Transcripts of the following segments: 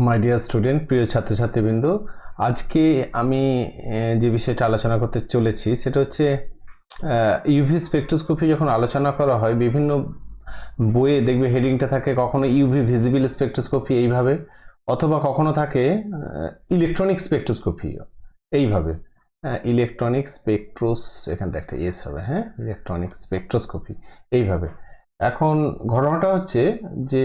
My dear student, প্রিয় ছাত্রছাত্রীবৃন্দ, আজকে আমি যে বিষয়টা আলোচনা করতে চলেছি সেটা হচ্ছে ইউভি স্পেকট্রোস্কোপি। যখন আলোচনা করা হয় বিভিন্ন বইয়ে দেখবে হেডিংটা থাকে কখনো ইউভি ভিজিবল স্পেকট্রোস্কোপি এইভাবে, অথবা কখনো থাকে ইলেকট্রনিক স্পেকট্রোস্কোপি এইভাবে। ইলেকট্রনিক স্পেকট্রোস, এখানটা একটা এস হবে, হ্যাঁ, ইলেকট্রনিক স্পেকট্রোস্কোপি এইভাবে। এখন ঘটনাটা হচ্ছে যে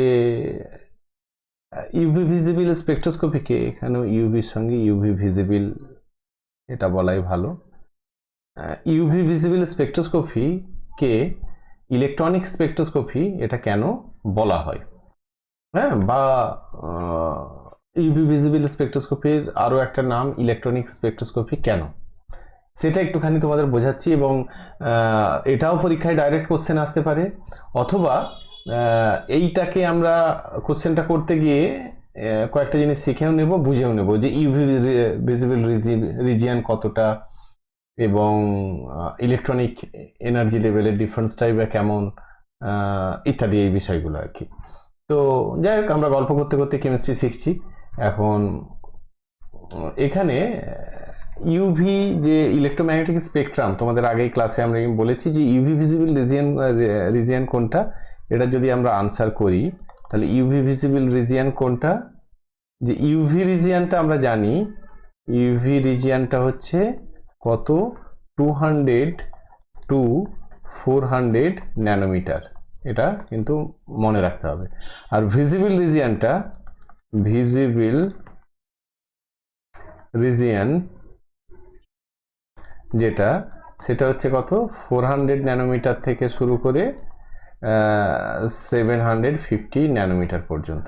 ইউভি ভিজিবল স্পেকট্রোস্কোপিকে এখানেও ইউভির সঙ্গে ইউভি ভিজিবল এটা বলাই ভালো। ইউভি ভিজিবল স্পেকট্রোস্কোপিকে ইলেকট্রনিক স্পেকট্রোস্কোপি এটা কেন বলা হয়, হ্যাঁ, বা ইউভি ভিজিবল স্পেকট্রোস্কোপির আরও একটা নাম ইলেকট্রনিক স্পেকট্রোস্কোপি কেন, সেটা একটুখানি তোমাদের বোঝাচ্ছি। এবং এটাও পরীক্ষায় ডাইরেক্ট কোশ্চেন আসতে পারে, অথবা এইটাকে আমরা কোশ্চেনটা করতে গিয়ে কয়েকটা জিনিস শিখেও নেব, বুঝেও নেব যে ইউভি ভিজিবল রিজিয়ান কতটা এবং ইলেকট্রনিক এনার্জি লেভেলের ডিফারেন্স টাইপে কেমন, ইত্যাদি এই বিষয়গুলো আর কি। তো যাই হোক, আমরা গল্প করতে করতে কেমিস্ট্রি শিখছি। এখন এখানে ইউভি যে ইলেকট্রোম্যাগনেটিক স্পেকট্রাম, তোমাদের আগেই ক্লাসে আমরা বলেছি যে ইউভি ভিজিবল রিজিয়ান কোনটা, এটা যদি আমরা আনসার করি তাহলে ইউভি ভিজিবল রিজিয়ান কোনটা, যে ইউভি রিজিয়ানটা আমরা জানি, ইউভি রিজিয়ানটা হচ্ছে কত, 200 টু 400 ন্যানোমিটার, এটা কিন্তু মনে রাখতে হবে। আর ভিজিবল রিজিয়ানটা, ভিজিবল রিজিয়ান যেটা, সেটা হচ্ছে কত, 400 ন্যানোমিটার থেকে শুরু করে 750 ন্যানোমিটার পর্যন্ত।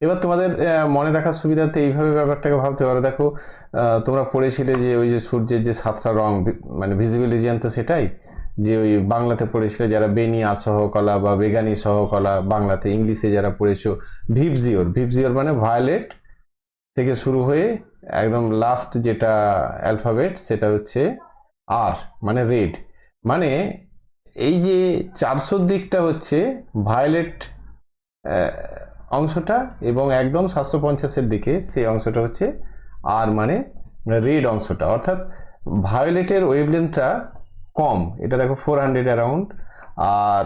এবার তোমাদের মনে রাখার সুবিধার্থে এইভাবে ব্যাপারটাকে ভাবতে পারো। দেখো, তোমরা পড়েছিলে যে ওই যে সূর্যের যে 7টা রং, মানে ভিজিবল রিজিয়ান তো সেটাই, যে ওই বাংলাতে পড়েছিলে যারা বেনিয়া সহকলা বা বেগানি সহকলা, বাংলাতে, ইংলিশে যারা পড়েছো ভিপজিওর, ভিপজিওর মানে ভায়োলেট থেকে শুরু হয়ে একদম লাস্ট যেটা অ্যালফাবেট সেটা হচ্ছে আর, মানে রেড। মানে এই যে 400 দিকটা হচ্ছে ভায়োলেট অংশটা, এবং একদম 750-এর দিকে সেই অংশটা হচ্ছে আর, মানে রেড অংশটা। অর্থাৎ ভায়োলেটের ওয়েভলেন্থটা কম, এটা দেখো 400 অ্যারাউন্ড, আর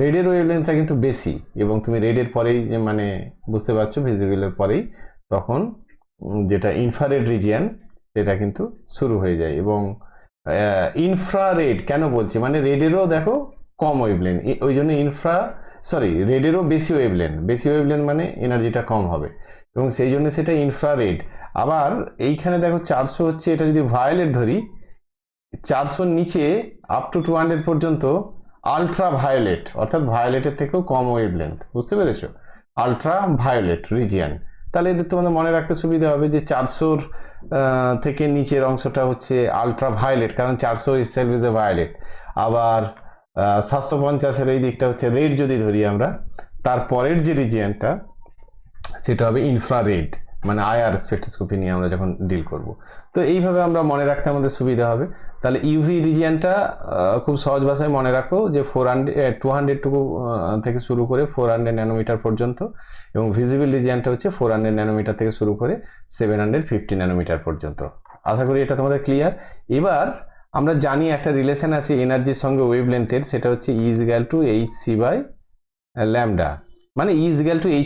রেডের ওয়েভলেন্থটা কিন্তু বেশি। এবং তুমি রেডের পরেই মানে বুঝতে পারছো ভিজিবলের পরেই তখন যেটা ইনফ্রারেড রিজিয়ান সেটা কিন্তু শুরু হয়ে যায়। এবং ইনফ্রারেড কেন বলছি, মানে রেডেরও দেখো কম ওয়েভলেন্থ, ওই জন্য রেডেরও বেশি ওয়েভলেন্থ, বেশি ওয়েভলেন্থ মানে এনার্জিটা কম হবে, এবং সেই জন্য সেটা ইনফ্রারেড। আবার এইখানে দেখো 400 হচ্ছে, এটা যদি ভায়োলেট ধরি, 400 নিচে আপ টু 200 পর্যন্ত আলট্রা ভায়োলেট, অর্থাৎ ভায়োলেটের থেকেও কম ওয়েভলেন্থ, বুঝতে পেরেছো, আলট্রা ভায়োলেট রিজিয়ান। তাহলে এদের তোমাদের মনে রাখতে সুবিধা হবে যে 400 থেকে নিচের অংশটা হচ্ছে আলট্রা ভায়োলেট, কারণ 400 ইটসেলফ ইজ এ ভায়োলেট। আবার 750-এর এই দিকটা হচ্ছে রেড যদি ধরি আমরা, তারপরের যে রিজিয়ানটা সেটা হবে ইনফ্রারেড, মানে আইআর স্পেকট্রোস্কোপি নিয়ে আমরা যখন ডিল করব। তো এইভাবে আমরা মনে রাখতে আমাদের সুবিধা হবে। তাহলে ইউভি রিজিয়ানটা খুব সহজ ভাষায় মনে রাখো যে 200 থেকে শুরু করে 400 ন্যানোমিটার পর্যন্ত, এবং ভিজিবল রিজিয়ানটা হচ্ছে 400 ন্যানোমিটার থেকে শুরু করে 750 ন্যানোমিটার পর্যন্ত। আশা করি এটা তোমাদের ক্লিয়ার। এবার আমরা জানি একটা রিলেশন আছে এনার্জির সঙ্গে ওয়েভলেন্থের, সেটা হচ্ছে E = hc বাই ল্যামডা, মানে E =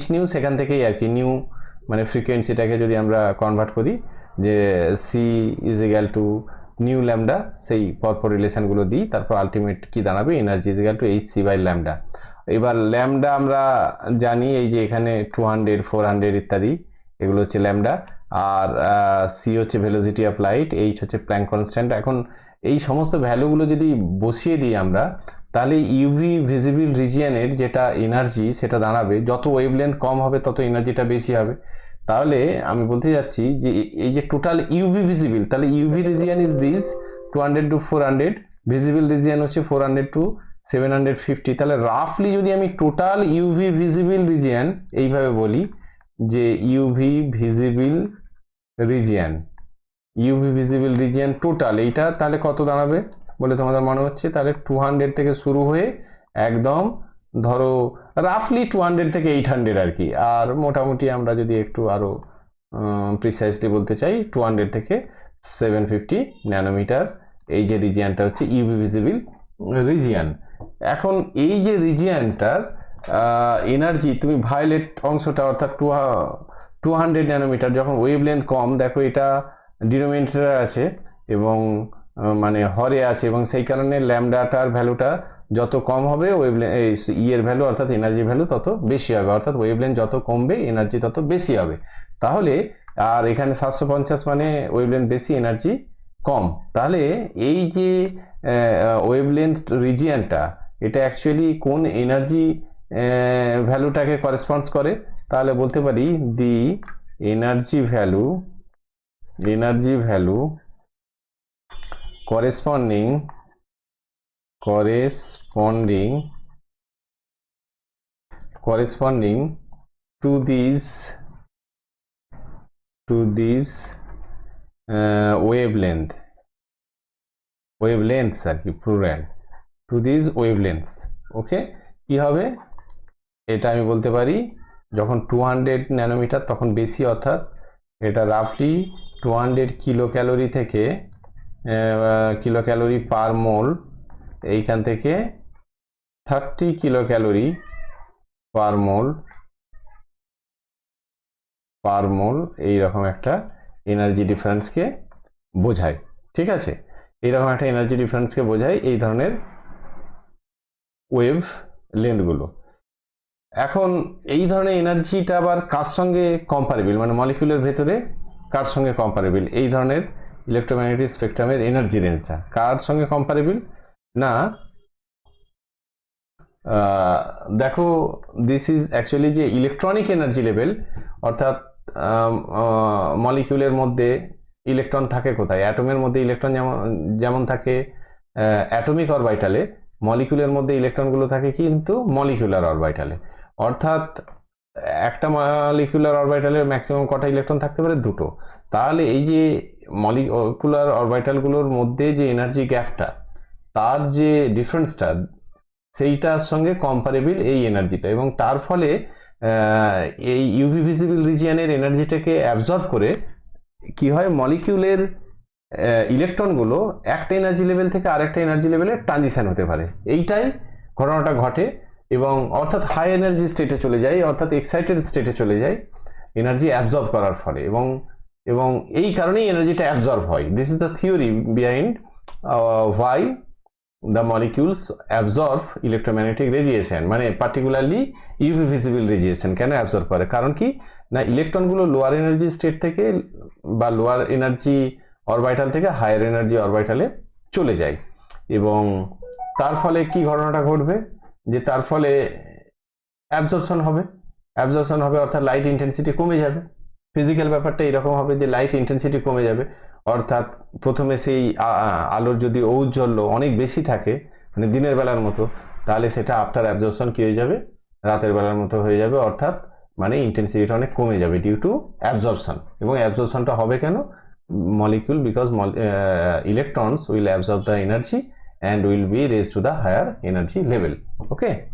h নিউ, সেখান থেকেই আর কি নিউ মানে ফ্রিকোয়েন্সিটাকে যদি আমরা কনভার্ট করি যে c = নিউ ল্যামডা, সেই পরপর রিলেশনগুলো দিই, তারপর আলটিমেট কি দাঁড়াবে, এনার্জি = hc বাই ল্যামডা। এবার ল্যামডা আমরা জানি, এই যে এখানে 200 400 ইত্যাদি এগুলো হচ্ছে ল্যামডা, আর c হচ্ছে ভেলোসিটি অফ লাইট, h হচ্ছে প্ল্যাঙ্ক কনস্ট্যান্ট। এখন এই সমস্ত ভ্যালুগুলো যদি বসিয়ে দিই আমরা, তাহলে ইউভি ভিজিবল রিজিয়ানের যেটা এনার্জি সেটা দাঁড়াবে, যত ওয়েভলেন্থ কম হবে তত এনার্জিটা বেশি হবে। তাহলে আমি বলতে যাচ্ছি যে এই যে টোটাল ইউভি ভিজিবল, তাহলে UV region is this 200 to 400, visible region হচ্ছে 400 টু 750। তাহলে রাফলি যদি আমি টোটাল ইউভি ভিজিবল রিজিয়ান এইভাবে বলি যে ইউভি ভিজিবল রিজিয়ান টোটাল, এইটা তাহলে কত দাঁড়াবে বলে তোমাদের মনে হচ্ছে? তাহলে 200 থেকে শুরু হয়ে একদম ধরো রাফলি 200 থেকে 800 আর কি, আর মোটামুটি আমরা যদি একটু আরও প্রিসাইসলি বলতে চাই 200 থেকে 750 ন্যানোমিটার এই যে রিজিয়ানটা হচ্ছে ইউভি ভিজিবল রিজিয়ান। এখন এই যে রিজিয়ানটার এনার্জি তুমি ভায়োলেট অংশটা অর্থাৎ 200 ন্যানোমিটার যখন ওয়েভলেন্থ কম, দেখো এটা ডিনোমিনেটর আছে এবং মানে হরে আছে, এবং সেই কারণে ল্যামডাটার ভ্যালুটা যত কম হবে ওয়েভলেন্থ এর ভ্যালু অর্থাৎ এনার্জি ভ্যালু তত বেশি হবে, অর্থাৎ ওয়েভলেন্থ যত কমবে এনার্জি তত বেশি হবে। তাহলে আর এখানে 750 মানে ওয়েভলেন্থ বেশি এনার্জি কম, তাহলে এই যে ওয়েভলেন্থ রিজিয়ানটা এটা অ্যাকচুয়ালি কোন এনার্জি ভ্যালুটাকে করেসপন্ডস করে, তাহলে বলতে পারি the energy value corresponding to these wavelengths আর কি plural, to these wavelengths। Okay, কি হবে এটা আমি বলতে পারি যখন 200 ন্যানোমিটার তখন বেশি, অর্থাৎ এটা রাফলি 200 কিলো ক্যালোরি থেকে কিলো ক্যালোরি পার মোল, এইখান থেকে 30 কিলো ক্যালোরি পার মোল এইরকম একটা এনার্জি ডিফারেন্সকে বোঝায়। ঠিক আছে, এইরকম একটা এনার্জি ডিফারেন্সকে বোঝায় এই ধরনের ওয়েভ লেন্থগুলো। এখন এই ধরনের এনার্জিটা আবার কার সঙ্গে কম্পারেবল, মানে মলিকিউলের ভেতরে কার সঙ্গে কম্পারেবল, এই ধরনের ইলেকট্রোম্যাগনেটিক স্পেকট্রামের এনার্জি রেঞ্জটা কার সঙ্গে কম্পারেবল না, দেখো দিস ইজ অ্যাকচুয়ালি যে ইলেকট্রনিক এনার্জি লেভেল, অর্থাৎ মলিকিউলের মধ্যে ইলেকট্রন থাকে কোথায়, অ্যাটমের মধ্যে ইলেকট্রন যেমন থাকে অ্যাটমিক অরবিটালে, মলিকিউলের মধ্যে ইলেকট্রনগুলো থাকে কিন্তু মলিকিউলার অরবিটালে, অর্থাৎ একটা মলিকিউলার অরবিটালে ম্যাক্সিমাম কটা ইলেকট্রন থাকতে পারে, দুটো। তাহলে এই যে মলিকিউলার অরবিটালগুলোর মধ্যে যে এনার্জি গ্যাপটা, তার যে ডিফারেন্সটা, সেইটার সঙ্গে কম্পারেবল এই এনার্জিটা, এবং তার ফলে এই ইউভি ভিজিবল রিজিয়নের এনার্জিটাকে অ্যাবজর্ব করে কি হয়, মলিকিউলের ইলেকট্রনগুলো একটা এনার্জি লেভেল থেকে আরেকটা এনার্জি লেভেলে ট্রানজিশন হতে পারে, এইটাই ঘটনাটা ঘটে, এবং অর্থাৎ হাই এনার্জি স্টেটে চলে যায়, অর্থাৎ এক্সাইটেড স্টেটে চলে যায় এনার্জি অ্যাবজর্ব করার ফলে, এবং এই কারণেই এনার্জিটা অ্যাবজর্ব হয়। This is the theory behind why the molecules absorb electromagnetic radiation, মানে পার্টিকুলারলি ইউভি ভিজিবল রেডিয়েশন কেন অ্যাবজর্ব করে, কারণ কি না ইলেকট্রনগুলো লোয়ার এনার্জি স্টেট থেকে বা লোয়ার এনার্জি অরবিটাল থেকে হায়ার এনার্জি অরবিটালে চলে যায়, এবং তার ফলে কি ঘটনাটা ঘটবে যে তার ফলে অ্যাবজর্পশন হবে, অর্থাৎ লাইট ইন্টেন্সিটি কমে যাবে। ফিজিক্যাল ব্যাপারটা এরকম হবে যে লাইট ইন্টেন্সিটি কমে যাবে, অর্থাৎ প্রথমে সেই আলোর যদি ঔজ্জ্বল্য অনেক বেশি থাকে মানে দিনের বেলার মতো, তাহলে সেটা আফটার অ্যাবজর্পশন কি হয়ে যাবে, রাতের বেলার মতো হয়ে যাবে, অর্থাৎ মানে ইন্টেন্সিটিটা অনেক কমে যাবে ডিউ টু অ্যাবজর্পশন। এবং অ্যাবজর্পশনটা হবে কেন, molecule because electrons will absorb the energy and will be raised to the higher energy level. Okay,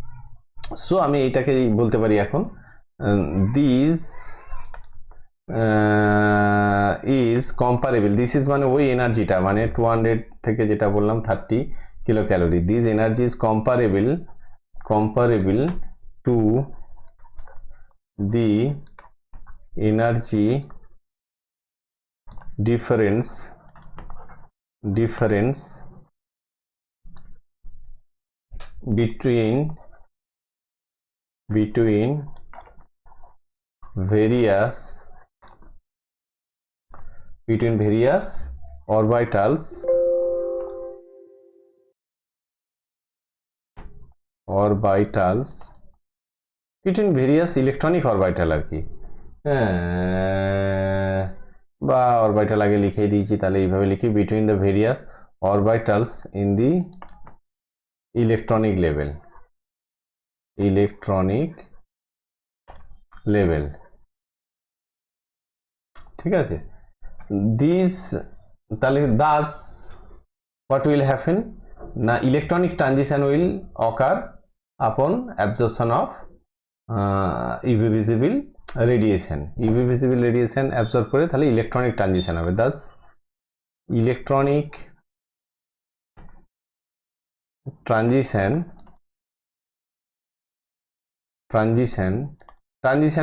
so আমি এটাকে বলতে পারি এখন this is comparable, this is মানে ওই এনার্জিটা মানে 200 থেকে যেটা বললাম 30 kilo calorie, this energy is comparable to the energy difference between various orbitals between various electronic orbital আর কি, বা অরবিটাল আগে লিখে দিয়েছি, তাহলে এইভাবে লিখি between the various orbitals in the electronic level, ঠিক আছে। these তাহলে thus what will happen না ইলেকট্রনিক ট্রানজিশন will occur আপন absorption of UV visible radiation. UV visible radiation absorb করে তাহলে ইলেকট্রনিক ট্রানজিশন হবে। দাস ইলেকট্রনিক ট্রানজিশন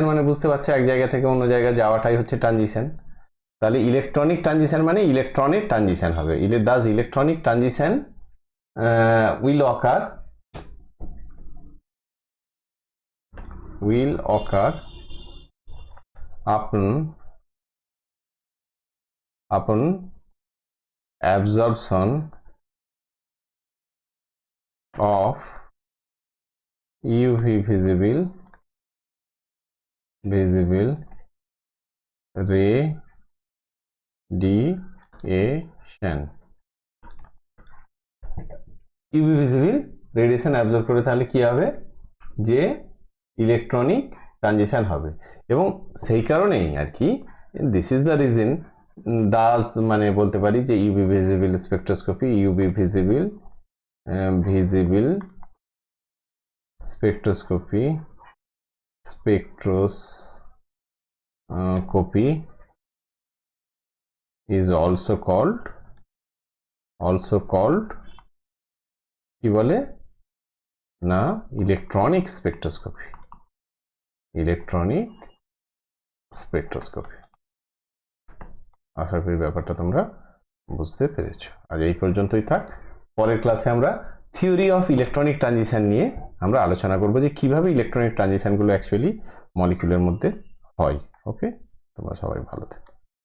মানে বুঝতে পারছো এক জায়গা থেকে অন্য জায়গায় যাওয়াটাই হচ্ছে ট্রানজিশন। তাহলে ইলেকট্রনিক ট্রানজিশন মানে ইলেকট্রনের ট্রানজিশন হবে। Das electronic transition will occur upon absorption of UV visible radiation। UV visible radiation absorb করে তাহলে কি হবে যে ইলেকট্রনিক ট্রানজিশন হবে। এবং সেই কারণেই আর কি this is the reason Das মানে বলতে পারি যে UV visible spectroscopy is also called কি বলে না ইলেকট্রনিক স্পেকট্রোস্কোপি। আশা করি ব্যাপারটা তোমরা বুঝতে পেরেছো। আজ এই পর্যন্তই থাক। পরের ক্লাসে আমরা থিওরি অফ ইলেকট্রনিক ট্রানজিশন নিয়ে আমরা আলোচনা করব যে কিভাবে ইলেকট্রনিক ট্রানজিশনগুলো অ্যাকচুয়ালি মলিকিউলের মধ্যে হয়। ওকে, তোমরা সবাই ভালো থেকো।